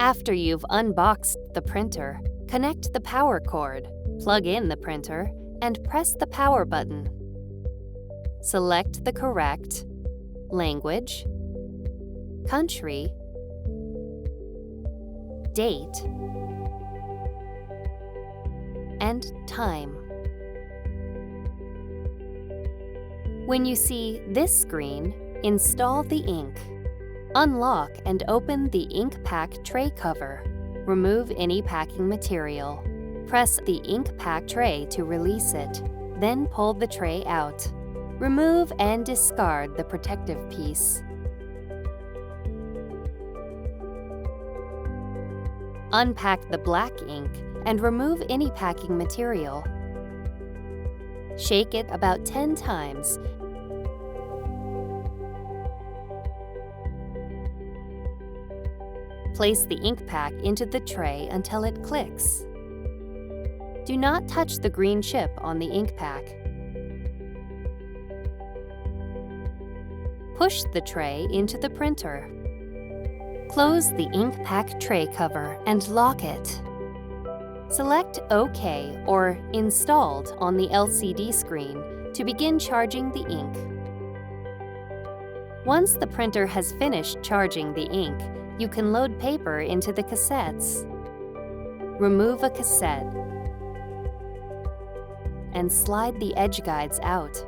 After you've unboxed the printer, connect the power cord, plug in the printer, and press the power button. Select the correct language, country, date, and time. When you see this screen, install the ink. Unlock and open the ink pack tray cover. Remove any packing material. Press the ink pack tray to release it, then pull the tray out. Remove and discard the protective piece. Unpack the black ink and remove any packing material. Shake it about 10 times. Place the ink pack into the tray until it clicks. Do not touch the green chip on the ink pack. Push the tray into the printer. Close the ink pack tray cover and lock it. Select OK or Installed on the LCD screen to begin charging the ink. Once the printer has finished charging the ink, you can load paper into the cassettes. Remove a cassette and slide the edge guides out.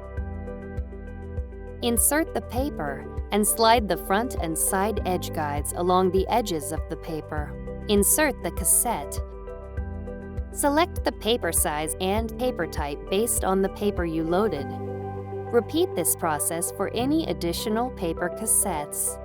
Insert the paper and slide the front and side edge guides along the edges of the paper. Insert the cassette. Select the paper size and paper type based on the paper you loaded. Repeat this process for any additional paper cassettes.